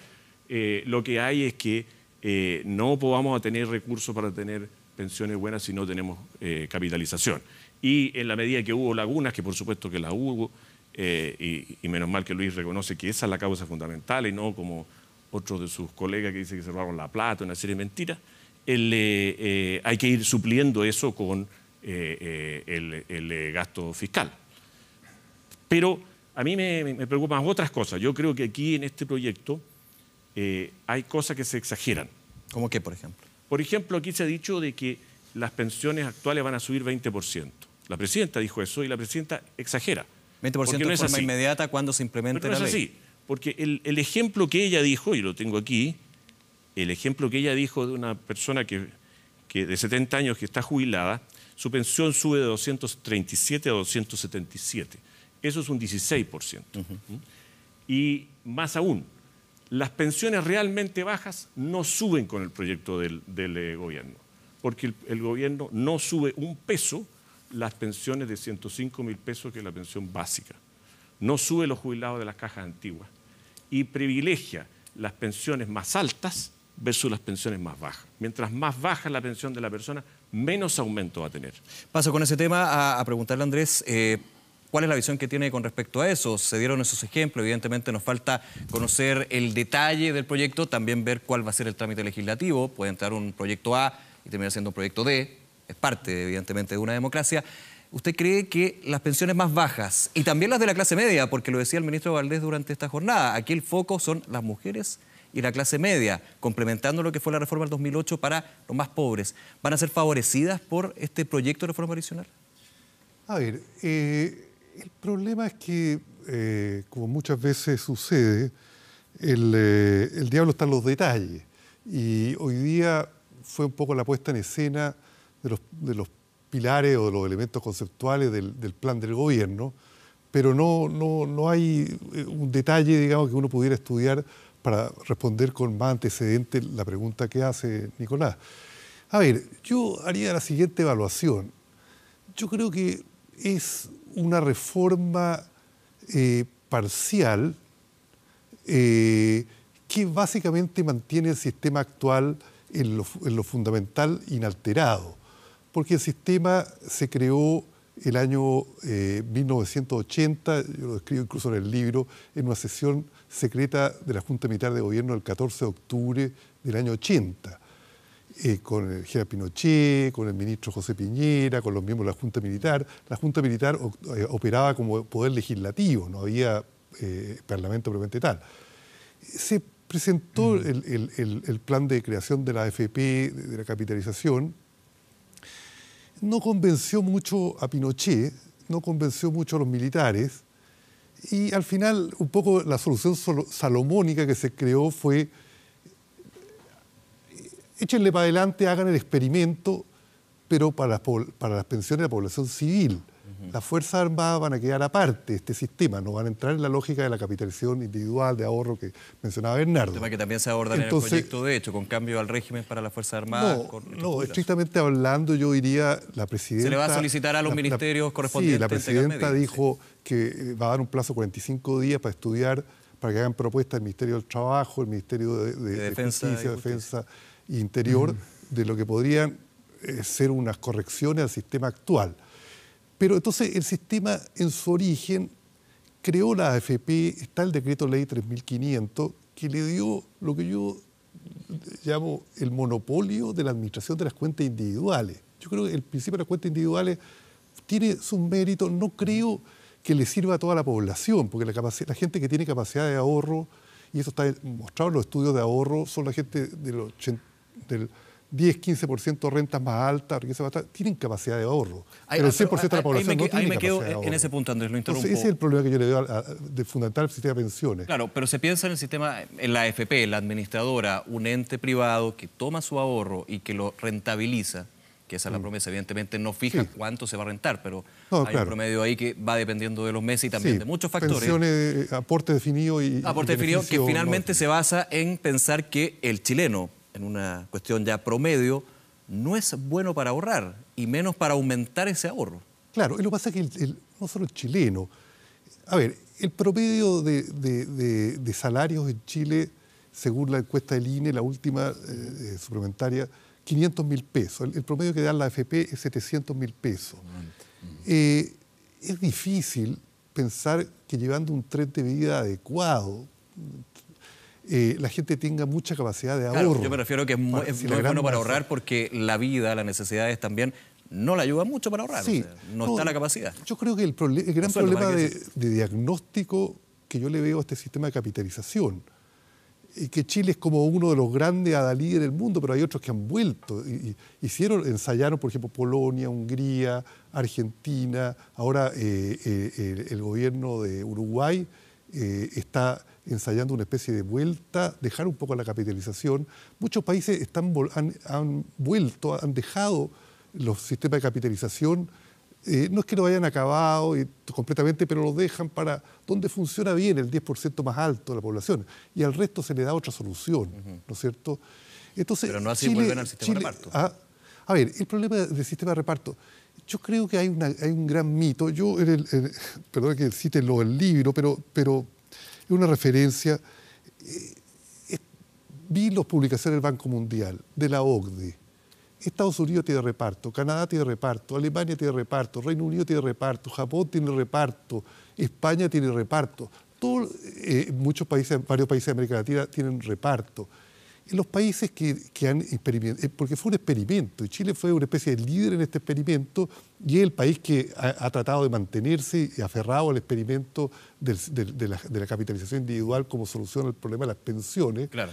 lo que hay es que no podamos tener recursos para tener pensiones buenas si no tenemos capitalización. Y en la medida que hubo lagunas, que por supuesto que las hubo, y menos mal que Luis reconoce que esa es la causa fundamental y no como otros de sus colegas que dicen que se robaron la plata, una serie de mentiras, hay que ir supliendo eso con el gasto fiscal. Pero a mí me preocupan otras cosas. Yo creo que aquí en este proyecto hay cosas que se exageran. ¿Cómo qué, por ejemplo? Por ejemplo, aquí se ha dicho de que las pensiones actuales van a subir 20%. La presidenta dijo eso y la presidenta exagera. 20% de forma inmediata cuando se implemente la ley. No es así, porque el ejemplo que ella dijo, y lo tengo aquí, el ejemplo que ella dijo de una persona que de 70 años que está jubilada, su pensión sube de 237 a 277. Eso es un 16%. Y más aún, las pensiones realmente bajas no suben con el proyecto del gobierno, porque el gobierno no sube un peso las pensiones de 105.000 pesos, que es la pensión básica. No sube los jubilados de las cajas antiguas y privilegia las pensiones más altas versus las pensiones más bajas. Mientras más baja la pensión de la persona, menos aumento va a tener. Paso con ese tema a preguntarle a Andrés, ¿Cuál es la visión que tiene con respecto a eso? Se dieron esos ejemplos, evidentemente nos falta conocer el detalle del proyecto, también ver cuál va a ser el trámite legislativo. Puede entrar un proyecto A y terminar siendo un proyecto D, es parte evidentemente de una democracia. ¿Usted cree que las pensiones más bajas y también las de la clase media, porque lo decía el ministro Valdés durante esta jornada, aquí el foco son las mujeres y la clase media, complementando lo que fue la reforma del 2008 para los más pobres, ¿van a ser favorecidas por este proyecto de reforma previsional? A ver, el problema es que, como muchas veces sucede, el diablo está en los detalles. Y hoy día fue un poco la puesta en escena de los pilares o de los elementos conceptuales del plan del gobierno, pero no hay un detalle, digamos, que uno pudiera estudiar para responder con más antecedente la pregunta que hace Nicolás. A ver, yo haría la siguiente evaluación. Yo creo que es una reforma parcial que básicamente mantiene el sistema actual en lo fundamental inalterado, porque el sistema se creó el año 1980, yo lo describo incluso en el libro, en una sesión secreta de la Junta Militar de Gobierno el 14 de octubre del año 80, con el general Pinochet, con el ministro José Piñera, con los miembros de la Junta Militar. La Junta Militar operaba como poder legislativo, no había parlamento propiamente tal. Se presentó el plan de creación de la AFP, de la capitalización. No convenció mucho a Pinochet, no convenció mucho a los militares, y al final un poco la solución salomónica que se creó fue: échenle para adelante, hagan el experimento, pero para las pensiones de la población civil. Las Fuerzas Armadas van a quedar aparte de este sistema, no van a entrar en la lógica de la capitalización individual de ahorro que mencionaba Bernardo. Un tema que también se aborda en el proyecto, de hecho, con cambio al régimen para las Fuerzas Armadas. No, estrictamente hablando, yo diría, la presidenta... Se le va a solicitar a los ministerios correspondientes. Sí, la presidenta dijo que va a dar un plazo de 45 días para estudiar, para que hagan propuestas el Ministerio del Trabajo, el Ministerio de Justicia, Defensa e Interior, de lo que podrían ser unas correcciones al sistema actual. Pero entonces el sistema en su origen creó la AFP, está el decreto ley 3500, que le dio lo que yo llamo el monopolio de la administración de las cuentas individuales. Yo creo que el principio de las cuentas individuales tiene sus méritos, no creo que le sirva a toda la población, porque la gente que tiene capacidad de ahorro, y eso está mostrado en los estudios de ahorro, son la gente del 10-15% rentas más altas, riqueza más alta, tienen capacidad de ahorro. Pero el 100% de la población no tiene capacidad de ahorro. En ese punto, Andrés, lo interrumpo. Entonces, ese es el problema que yo le veo de fundamental al sistema de pensiones. Claro, pero se piensa en el sistema, en la AFP, la administradora, un ente privado que toma su ahorro y que lo rentabiliza, que esa es la promesa, evidentemente no fija cuánto se va a rentar, pero hay un promedio ahí que va dependiendo de los meses y también de muchos factores. Pensiones, aporte definido y... Aporte definido que finalmente se basa en pensar que el chileno, en una cuestión ya promedio, no es bueno para ahorrar y menos para aumentar ese ahorro. Claro, y lo que pasa es que no solo el chileno. A ver, el promedio de salarios en Chile, según la encuesta del INE, la última suplementaria, 500.000 pesos. El promedio que da la AFP es 700.000 pesos. Es difícil pensar que llevando un tren de vida adecuado, la gente tenga mucha capacidad de ahorro. Claro, yo me refiero a que no es bueno para ahorrar porque la vida, las necesidades también no le ayudan mucho para ahorrar. Sí, o sea, no está la capacidad. Yo creo que el gran problema de diagnóstico que yo le veo a este sistema de capitalización, que Chile es como uno de los grandes adalides del mundo, pero hay otros que han vuelto. Ensayaron, por ejemplo, Polonia, Hungría, Argentina, ahora el gobierno de Uruguay está ensayando una especie de vuelta, dejar un poco la capitalización. Muchos países han vuelto, han dejado los sistemas de capitalización. No es que lo hayan acabado completamente, pero lo dejan para donde funciona bien, el 10% más alto de la población. Y al resto se le da otra solución, ¿no es cierto? Entonces, pero no así vuelven al sistema de reparto. A ver, el problema del sistema de reparto, yo creo que hay un gran mito. Yo, perdón que cite el libro, pero es una referencia. Vi las publicaciones del Banco Mundial, de la OCDE. Estados Unidos tiene reparto, Canadá tiene reparto, Alemania tiene reparto, Reino Unido tiene reparto, Japón tiene reparto, España tiene reparto. Varios países de América Latina tienen reparto. En los países que han experimentado, porque fue un experimento, y Chile fue una especie de líder en este experimento, y es el país que ha tratado de mantenerse aferrado al experimento de la capitalización individual como solución al problema de las pensiones. Claro.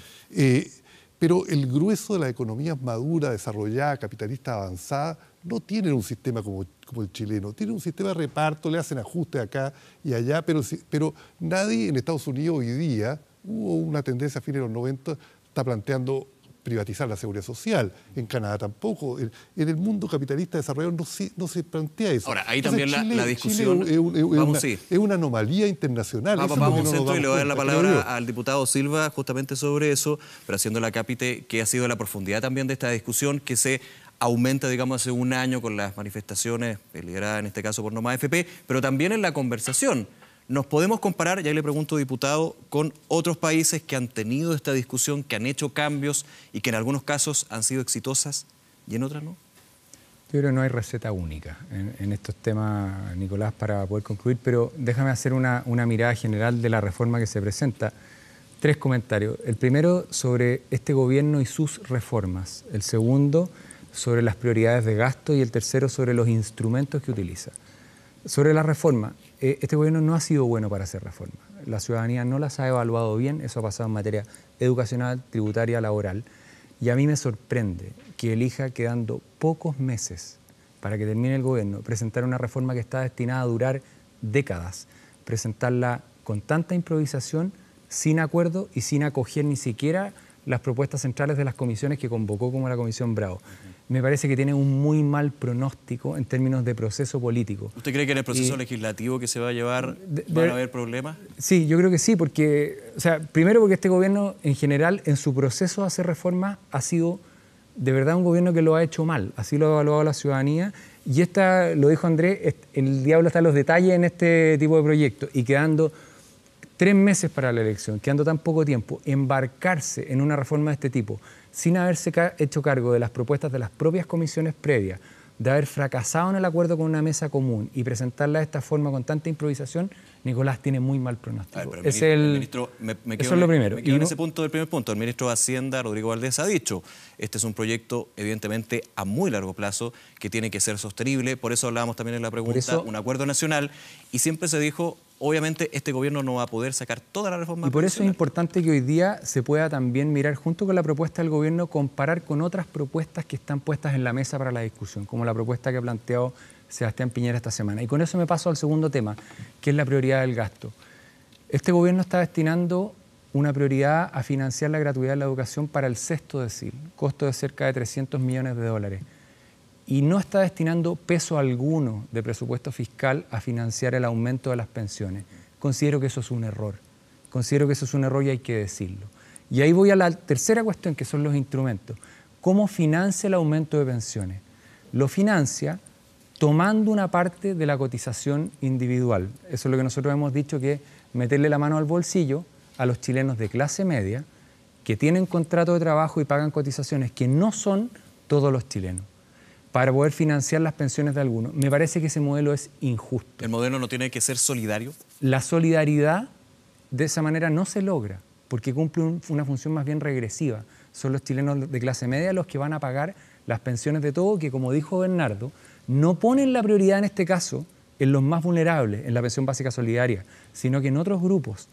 Pero el grueso de las economías maduras, desarrolladas, capitalistas avanzadas, no tienen un sistema como el chileno. Tienen un sistema de reparto, le hacen ajustes acá y allá, pero nadie en Estados Unidos hoy día, hubo una tendencia a fines de los 90, está planteando privatizar la seguridad social. En Canadá tampoco. En el mundo capitalista desarrollado no se plantea eso. Ahora, ahí entonces, también la discusión... es una anomalía internacional. Vamos a un centro y le voy a dar la palabra al diputado Silva justamente sobre eso, pero haciendo la cápite, que ha sido la profundidad también de esta discusión que se aumenta, digamos, hace un año con las manifestaciones lideradas en este caso por No Más AFP, pero también en la conversación. ¿Nos podemos comparar, ya le pregunto, diputado, con otros países que han tenido esta discusión, que han hecho cambios y que en algunos casos han sido exitosas y en otras no? Yo creo que no hay receta única en estos temas, Nicolás, para poder concluir, pero déjame hacer una mirada general de la reforma que se presenta. 3 comentarios. El primero sobre este gobierno y sus reformas. El segundo sobre las prioridades de gasto y el tercero sobre los instrumentos que utiliza. Sobre la reforma, este gobierno no ha sido bueno para hacer reformas. La ciudadanía no las ha evaluado bien, eso ha pasado en materia educacional, tributaria, laboral. Y a mí me sorprende que elija, quedando pocos meses para que termine el gobierno, presentar una reforma que está destinada a durar décadas, presentarla con tanta improvisación, sin acuerdo y sin acoger ni siquiera las propuestas centrales de las comisiones que convocó, como la Comisión Bravo. Me parece que tiene un muy mal pronóstico en términos de proceso político. ¿Usted cree que en el proceso legislativo que se va a llevar van a haber problemas? Sí, yo creo que sí, porque, primero porque este gobierno en general, en su proceso de hacer reformas, ha sido de verdad un gobierno que lo ha hecho mal, así lo ha evaluado la ciudadanía, y lo dijo Andrés, el diablo está en los detalles en este tipo de proyectos, y quedando 3 meses para la elección, quedando tan poco tiempo, embarcarse en una reforma de este tipo, sin haberse hecho cargo de las propuestas de las propias comisiones previas, de haber fracasado en el acuerdo con una mesa común y presentarla de esta forma con tanta improvisación, Nicolás tiene muy mal pronóstico. Eso es lo primero. Me quedo en ese punto del primer punto. El ministro de Hacienda, Rodrigo Valdés, ha dicho, este es un proyecto evidentemente a muy largo plazo que tiene que ser sostenible. Por eso hablábamos también en la pregunta, un acuerdo nacional, y siempre se dijo, obviamente este gobierno no va a poder sacar toda la reforma. Y por eso es importante que hoy día se pueda también mirar, junto con la propuesta del gobierno, comparar con otras propuestas que están puestas en la mesa para la discusión, como la propuesta que ha planteado Sebastián Piñera esta semana. Y con eso me paso al segundo tema, que es la prioridad del gasto. Este gobierno está destinando una prioridad a financiar la gratuidad de la educación para el sexto decil, costo de cerca de $300 millones. Y no está destinando peso alguno de presupuesto fiscal a financiar el aumento de las pensiones. Considero que eso es un error. Considero que eso es un error y hay que decirlo. Y ahí voy a la tercera cuestión, que son los instrumentos. ¿Cómo financia el aumento de pensiones? Lo financia tomando una parte de la cotización individual. Eso es lo que nosotros hemos dicho, que es meterle la mano al bolsillo a los chilenos de clase media que tienen contrato de trabajo y pagan cotizaciones, que no son todos los chilenos, para poder financiar las pensiones de algunos. Me parece que ese modelo es injusto. ¿El modelo no tiene que ser solidario? La solidaridad de esa manera no se logra, porque cumple una función más bien regresiva. Son los chilenos de clase media los que van a pagar las pensiones de todo, que, como dijo Bernardo, no ponen la prioridad en este caso en los más vulnerables, en la pensión básica solidaria, sino que en otros grupos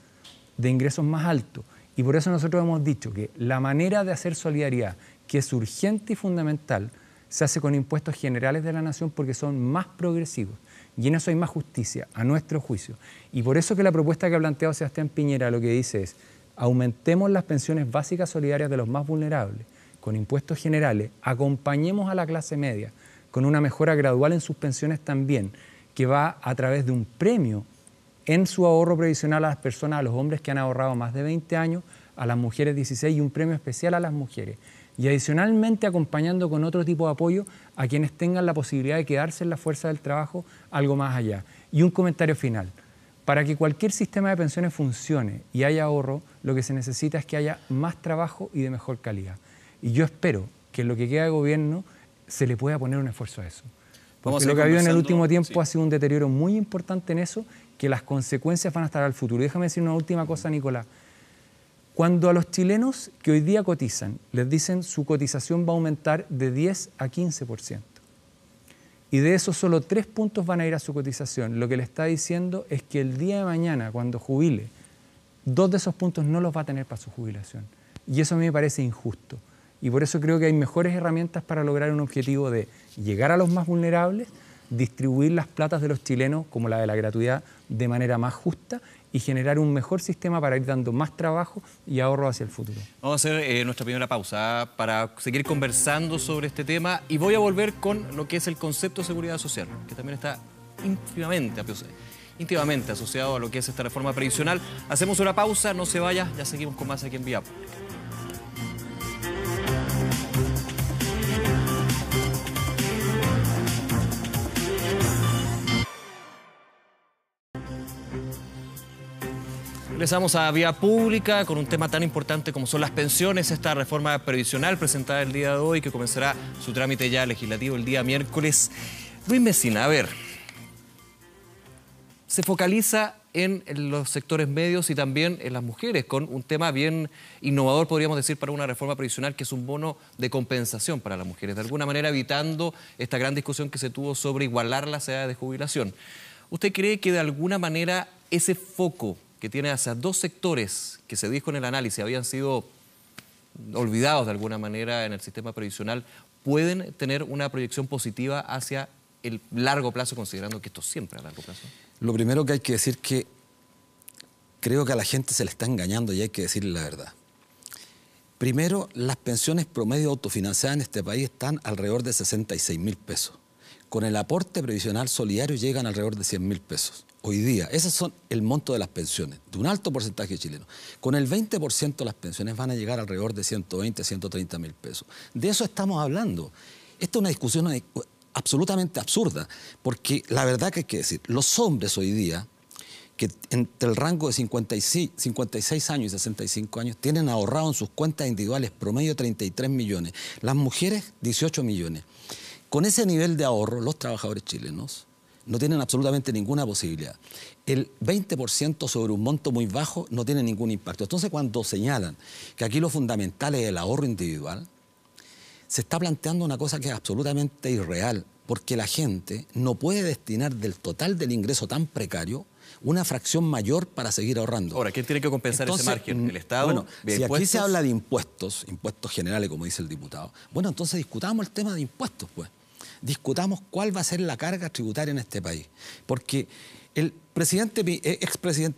de ingresos más altos. Y por eso nosotros hemos dicho que la manera de hacer solidaridad, que es urgente y fundamental, se hace con impuestos generales de la nación, porque son más progresivos. Y en eso hay más justicia, a nuestro juicio. Y por eso que la propuesta que ha planteado Sebastián Piñera lo que dice es: aumentemos las pensiones básicas solidarias de los más vulnerables con impuestos generales, acompañemos a la clase media con una mejora gradual en sus pensiones también, que va a través de un premio en su ahorro previsional a las personas, a los hombres que han ahorrado más de 20 años, a las mujeres 16, y un premio especial a las mujeres. Y adicionalmente acompañando con otro tipo de apoyo a quienes tengan la posibilidad de quedarse en la fuerza del trabajo algo más allá. Y un comentario final. Para que cualquier sistema de pensiones funcione y haya ahorro, lo que se necesita es que haya más trabajo y de mejor calidad. Y yo espero que en lo que queda de gobierno se le pueda poner un esfuerzo a eso. Porque lo que ha habido en el último tiempo ha sido un deterioro muy importante en eso, que las consecuencias van a estar al futuro. Y déjame decir una última cosa, Nicolás. Cuando a los chilenos que hoy día cotizan, les dicen su cotización va a aumentar de 10 a 15%, y de eso solo 3 puntos van a ir a su cotización, lo que le está diciendo es que el día de mañana, cuando jubile, 2 de esos puntos no los va a tener para su jubilación. Y eso a mí me parece injusto. Y por eso creo que hay mejores herramientas para lograr un objetivo de llegar a los más vulnerables, distribuir las platas de los chilenos, como la de la gratuidad, de manera más justa y generar un mejor sistema para ir dando más trabajo y ahorro hacia el futuro. Vamos a hacer nuestra primera pausa para seguir conversando sobre este tema y voy a volver con lo que es el concepto de seguridad social, que también está íntimamente asociado a lo que es esta reforma previsional. Hacemos una pausa, no se vaya, ya seguimos con más aquí en Vía Pública. Regresamos a Vía Pública con un tema tan importante como son las pensiones, esta reforma previsional presentada el día de hoy que comenzará su trámite ya legislativo el día miércoles. Luis Mesina, a ver, se focaliza en los sectores medios y también en las mujeres con un tema bien innovador, podríamos decir, para una reforma previsional que es un bono de compensación para las mujeres, de alguna manera evitando esta gran discusión que se tuvo sobre igualar las edades de jubilación. ¿Usted cree que de alguna manera ese foco que tiene hacia 2 sectores que se dijo en el análisis habían sido olvidados de alguna manera en el sistema previsional, pueden tener una proyección positiva hacia el largo plazo, considerando que esto siempre a largo plazo? Lo primero que hay que decir que creo que a la gente se le está engañando y hay que decirle la verdad. Primero, las pensiones promedio autofinanciadas en este país están alrededor de 66.000 pesos. Con el aporte previsional solidario llegan alrededor de 100.000 pesos. Hoy día, esos son el monto de las pensiones, de un alto porcentaje de chilenos. Con el 20% las pensiones van a llegar alrededor de 120, 130.000 pesos. De eso estamos hablando. Esta es una discusión absolutamente absurda, porque la verdad que hay que decir, los hombres hoy día, que entre el rango de 56 años y 65 años, tienen ahorrado en sus cuentas individuales promedio 33 millones. Las mujeres, 18 millones. Con ese nivel de ahorro, los trabajadores chilenos no tienen absolutamente ninguna posibilidad. El 20% sobre un monto muy bajo no tiene ningún impacto. Entonces, cuando señalan que aquí lo fundamental es el ahorro individual, se está planteando una cosa que es absolutamente irreal, porque la gente no puede destinar del total del ingreso tan precario una fracción mayor para seguir ahorrando. Ahora, ¿quién tiene que compensar ese margen? ¿El Estado? Bueno, si impuestos? Aquí se habla de impuestos generales, como dice el diputado, bueno, entonces discutamos el tema de impuestos, pues. Discutamos cuál va a ser la carga tributaria en este país. Porque el expresidente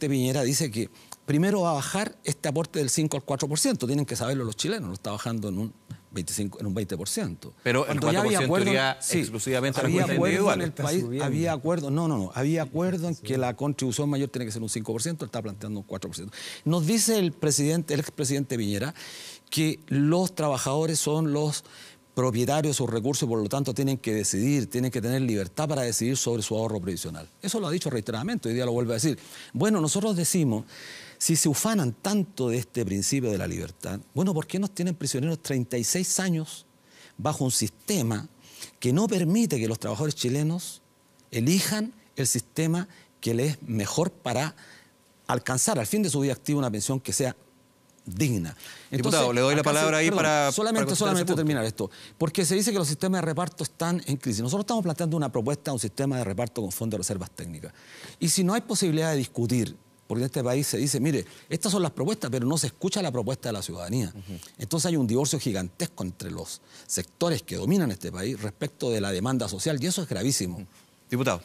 Piñera dice que primero va a bajar este aporte del 5 al 4%. Tienen que saberlo los chilenos, lo está bajando en un 20%. Pero el 4% iría exclusivamente a la cuenta individual. En el país había acuerdo, había acuerdo en que la contribución mayor tiene que ser un 5%, él está planteando un 4%. Nos dice el expresidente Piñera que los trabajadores son los propietarios de sus recursos y por lo tanto tienen que decidir, tienen que tener libertad para decidir sobre su ahorro previsional. Eso lo ha dicho reiteradamente, hoy día lo vuelve a decir. Bueno, nosotros decimos, si se ufanan tanto de este principio de la libertad, bueno, ¿por qué nos tienen prisioneros 36 años bajo un sistema que no permite que los trabajadores chilenos elijan el sistema que les es mejor para alcanzar al fin de su vida activa una pensión que sea digna? Entonces, diputado, le doy la palabra ahí para solamente terminar esto, porque se dice que los sistemas de reparto están en crisis. Nosotros estamos planteando una propuesta, un sistema de reparto con fondos de reservas técnicas. Y si no hay posibilidad de discutir, porque en este país se dice, mire, estas son las propuestas, pero no se escucha la propuesta de la ciudadanía. Entonces hay un divorcio gigantesco entre los sectores que dominan este país respecto de la demanda social, y eso es gravísimo. Diputado.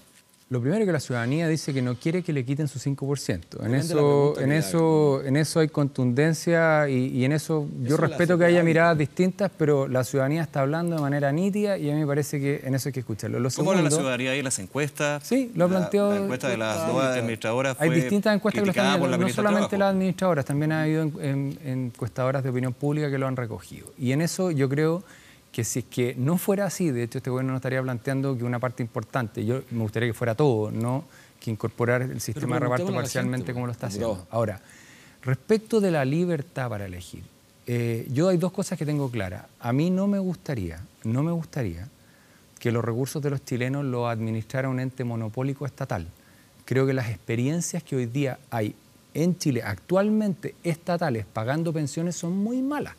Lo primero es que la ciudadanía dice que no quiere que le quiten su 5%. En eso hay contundencia y en eso yo respeto que haya miradas distintas, pero la ciudadanía está hablando de manera nítida y a mí me parece que en eso hay que escucharlo. ¿Cómo habla la ciudadanía ahí en las encuestas? Sí, lo ha planteado. La encuesta de las nuevas administradoras fue hay distintas encuestas que lo están viendo, no solamente las administradoras, también ha habido encuestadoras de opinión pública que lo han recogido. Y en eso yo creo que si es que no fuera así, de hecho este gobierno no estaría planteando que una parte importante, yo me gustaría que fuera todo, no que incorporar el sistema de reparto parcialmente como lo está haciendo. Ahora, respecto de la libertad para elegir, yo hay dos cosas que tengo claras. A mí no me gustaría que los recursos de los chilenos los administrara un ente monopólico estatal. Creo que las experiencias que hoy día hay en Chile actualmente estatales pagando pensiones son muy malas.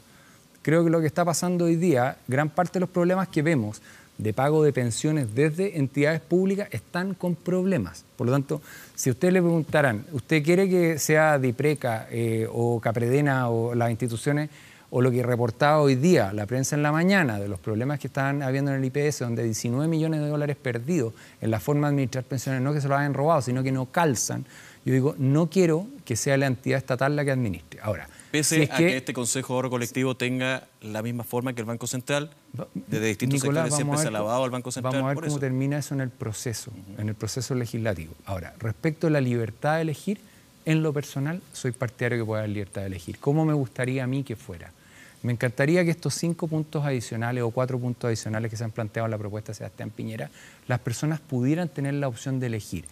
Creo que lo que está pasando hoy día, gran parte de los problemas que vemos de pago de pensiones desde entidades públicas están con problemas. Por lo tanto, si ustedes le preguntaran, ¿usted quiere que sea DIPRECA o Capredena o las instituciones o lo que reportaba hoy día la prensa en la mañana de los problemas que están habiendo en el IPS, donde 19 millones de dólares perdidos en la forma de administrar pensiones, no que se lo hayan robado, sino que no calzan? Yo digo, no quiero que sea la entidad estatal la que administre. Ahora, pese a que este Consejo de Ahorro Colectivo tenga la misma forma que el Banco Central, desde distintos sectores siempre se ha alabado al Banco Central. Vamos a ver cómo termina eso en el proceso legislativo. Ahora, respecto a la libertad de elegir, en lo personal soy partidario que pueda haber libertad de elegir. ¿Cómo me gustaría a mí que fuera? Me encantaría que estos 5 puntos adicionales o 4 puntos adicionales que se han planteado en la propuesta de Sebastián Piñera, las personas pudieran tener la opción de elegir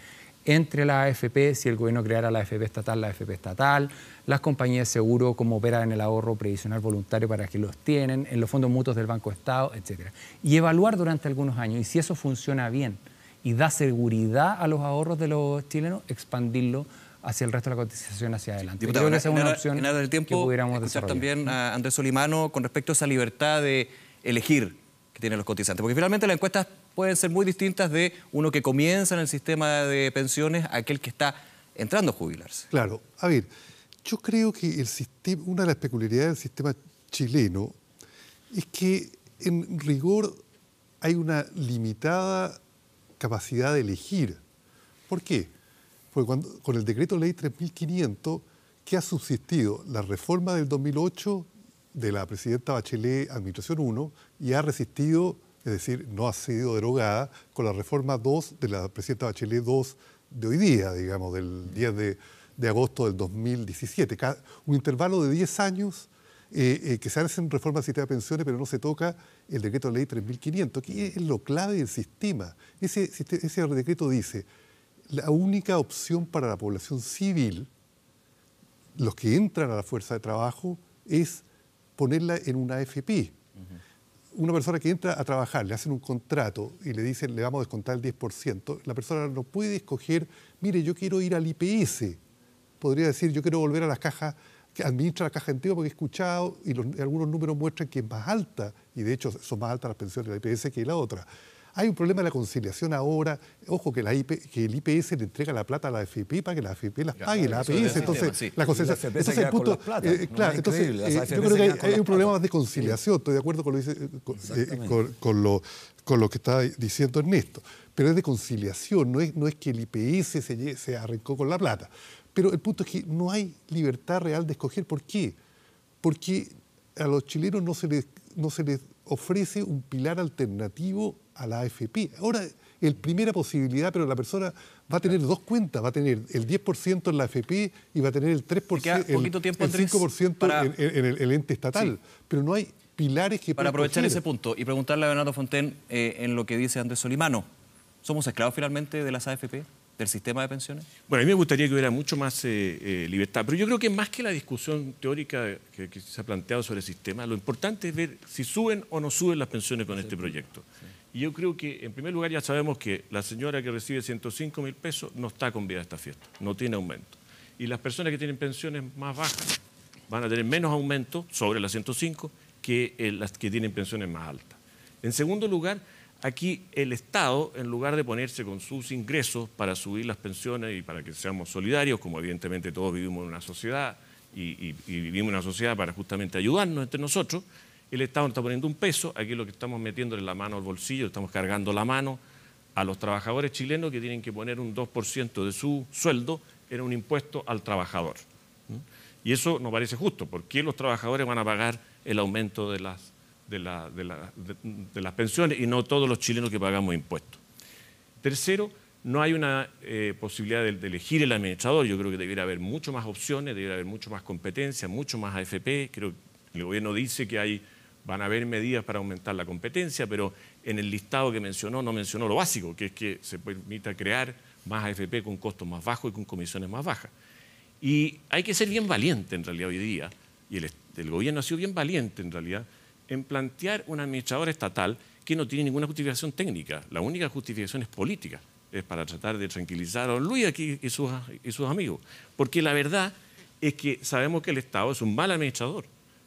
entre la AFP, si el gobierno creara la AFP estatal, las compañías de seguro, cómo operan en el ahorro previsional voluntario para que los tienen, en los fondos mutuos del Banco Estado, etc. Y evaluar durante algunos años, y si eso funciona bien y da seguridad a los ahorros de los chilenos, expandirlo hacia el resto de la cotización hacia adelante. Diputado, creo que esa es una opción en del tiempo, que pudiéramos escuchar desarrollar. también a Andrés Solimano con respecto a esa libertad de elegir que tienen los cotizantes, porque finalmente las encuestas pueden ser muy distintas de uno que comienza en el sistema de pensiones a aquel que está entrando a jubilarse. Claro, a ver, yo creo que el sistema, una de las peculiaridades del sistema chileno es que en rigor hay una limitada capacidad de elegir. ¿Por qué? Porque con el decreto ley 3500, que ha subsistido la reforma del 2008 de la presidenta Bachelet, Administración 1, y ha resistido, es decir, no ha sido derogada, con la reforma 2 de la presidenta Bachelet 2 de hoy día, digamos, del 10 de agosto del 2017. Un intervalo de 10 años que se hacen reformas del sistema de pensiones, pero no se toca el decreto ley 3500, que es lo clave del sistema. Ese decreto dice, la única opción para la población civil, los que entran a la fuerza de trabajo, es ponerla en una AFP. Una persona que entra a trabajar, le hacen un contrato y le dicen, le vamos a descontar el 10%, la persona no puede escoger, mire, yo quiero ir al IPS. Podría decir, yo quiero volver a las cajas, que administra la caja antigua porque he escuchado y algunos números muestran que es más alta, y de hecho son más altas las pensiones de la IPS que la otra. Hay un problema de la conciliación ahora. Ojo, que el IPS le entrega la plata a la AFP para que la AFP las pague, la APS. Entonces, la conciliación. Entonces, el punto. Claro, entonces, yo creo que hay un problema más de conciliación. Estoy de acuerdo con lo que está diciendo Ernesto. Pero es de conciliación, no es que el IPS se arrancó con la plata. Pero el punto es que no hay libertad real de escoger. ¿Por qué? Porque a los chilenos no se les ofrece un pilar alternativo a la AFP. Ahora, es primera posibilidad, pero la persona va a tener dos cuentas, va a tener el 10% en la AFP y va a tener el 3%, el 5% en el ente estatal. Sí. Pero no hay pilares que... Para aprovechar ese punto y preguntarle a Bernardo Fontaine en lo que dice Andrés Solimano, ¿somos esclavos finalmente de las AFP? ¿Del sistema de pensiones? Bueno, a mí me gustaría que hubiera mucho más libertad, pero yo creo que más que la discusión teórica que se ha planteado sobre el sistema, lo importante es ver si suben o no suben las pensiones con este proyecto. Y yo creo que, en primer lugar, ya sabemos que la señora que recibe 105.000 pesos no está convidada a esta fiesta, no tiene aumento. Y las personas que tienen pensiones más bajas van a tener menos aumento sobre las 105 que las que tienen pensiones más altas. En segundo lugar, aquí el Estado, en lugar de ponerse con sus ingresos para subir las pensiones y para que seamos solidarios, como evidentemente todos vivimos en una sociedad y vivimos en una sociedad para justamente ayudarnos entre nosotros, el Estado está poniendo un peso, aquí lo que estamos metiéndole la mano al bolsillo, estamos cargando la mano a los trabajadores chilenos que tienen que poner un 2% de su sueldo en un impuesto al trabajador. Y eso nos parece justo, porque los trabajadores van a pagar el aumento de las pensiones y no todos los chilenos que pagamos impuestos. Tercero, no hay una posibilidad de elegir el administrador. Yo creo que debiera haber mucho más opciones, debiera haber mucho más competencia, mucho más AFP. Creo que el gobierno dice que van a haber medidas para aumentar la competencia, pero en el listado que mencionó no mencionó lo básico, que es que se permita crear más AFP con costos más bajos y con comisiones más bajas. Y hay que ser bien valiente en realidad hoy día y el gobierno ha sido bien valiente en realidad en plantear un administrador estatal que no tiene ninguna justificación técnica. La única justificación es política. Es para tratar de tranquilizar a don Luis aquí y sus amigos. Porque la verdad es que sabemos que el Estado es un mal administrador.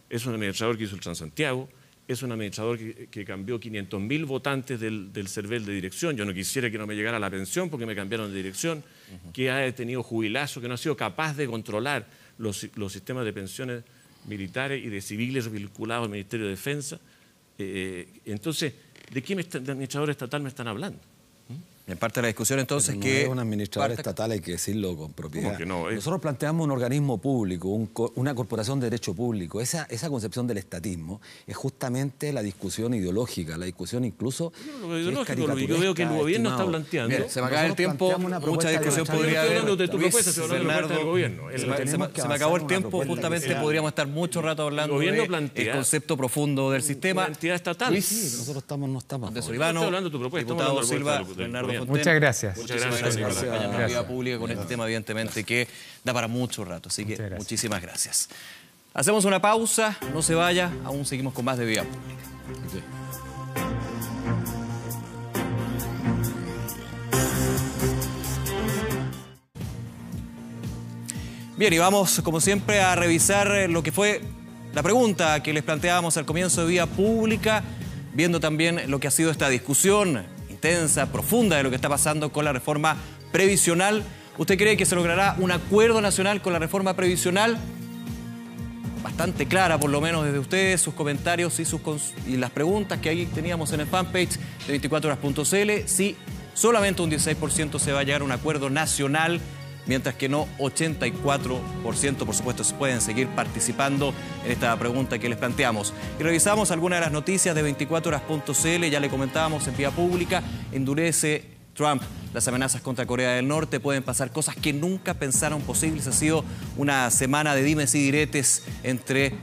Es un administrador que hizo el Transantiago, es un administrador que cambió 500.000 votantes del CERVEL de dirección. Yo no quisiera que no me llegara la pensión porque me cambiaron de dirección, que ha tenido jubilazo, que no ha sido capaz de controlar los sistemas de pensiones militares y de civiles vinculados al Ministerio de Defensa. Entonces, ¿de qué administrador estatal me están hablando? En parte de la discusión entonces no que... es un administrador estatal, hay que decirlo con propiedad. ¿Cómo que no? Nosotros planteamos un organismo público, una corporación de derecho público. Esa concepción del estatismo es justamente la discusión ideológica, la discusión incluso... Yo veo que el gobierno está planteando... Bien, se me acaba el tiempo, mucha discusión podría haber. Hablando de tu propuesta, estoy hablando de la propuesta del gobierno. Se me acabó el tiempo, justamente podríamos estar mucho rato hablando del concepto profundo del sistema. La entidad estatal. Nosotros no estamos... De Solivano, diputado Silva, Bernardo Fontaine. Muchas gracias. Muchas gracias por acompañarnos en la vida pública con este tema, evidentemente, que da para mucho rato. Así que muchísimas gracias. Hacemos una pausa, no se vaya, aún seguimos con más de Vida Pública. Bien, y vamos, como siempre, a revisar lo que fue la pregunta que les planteábamos al comienzo de Vida Pública, viendo también lo que ha sido esta discusión intensa, profunda de lo que está pasando con la reforma previsional. ¿Usted cree que se logrará un acuerdo nacional con la reforma previsional? Bastante clara, por lo menos desde ustedes, sus comentarios y las preguntas que ahí teníamos en el fanpage de 24horas.cl. Sí, solamente un 16% se va a llegar a un acuerdo nacional, mientras que no 84%, por supuesto, se pueden seguir participando en esta pregunta que les planteamos. Y revisamos algunas de las noticias de 24horas.cl, ya le comentábamos en Vía Pública, endurece Trump las amenazas contra Corea del Norte, pueden pasar cosas que nunca pensaron posibles. Ha sido una semana de dimes y diretes entre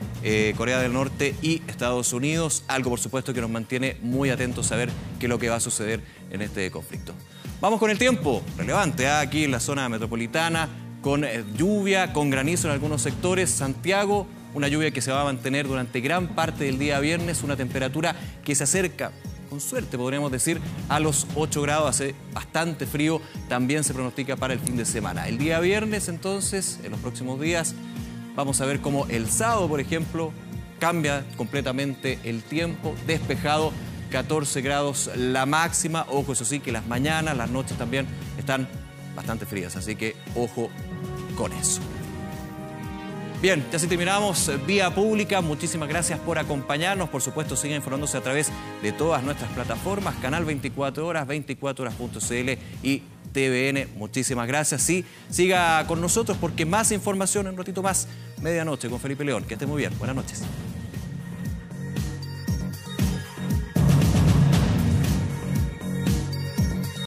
Corea del Norte y Estados Unidos, algo por supuesto que nos mantiene muy atentos a ver qué es lo que va a suceder en este conflicto. Vamos con el tiempo, relevante aquí en la zona metropolitana, con lluvia, con granizo en algunos sectores. Santiago, una lluvia que se va a mantener durante gran parte del día viernes, una temperatura que se acerca, con suerte podríamos decir, a los 8 grados, hace bastante frío, también se pronostica para el fin de semana. El día viernes entonces, en los próximos días, vamos a ver cómo el sábado, por ejemplo, cambia completamente el tiempo, despejado, 14 grados la máxima. Ojo, eso sí, que las mañanas, las noches también están bastante frías, así que ojo con eso. Bien, ya así terminamos Vía Pública. Muchísimas gracias por acompañarnos. Por supuesto, sigan informándose a través de todas nuestras plataformas, Canal 24 Horas, 24horas.cl y TVN. Muchísimas gracias. Sí, siga con nosotros porque más información en un ratito más, medianoche con Felipe León. Que esté muy bien. Buenas noches.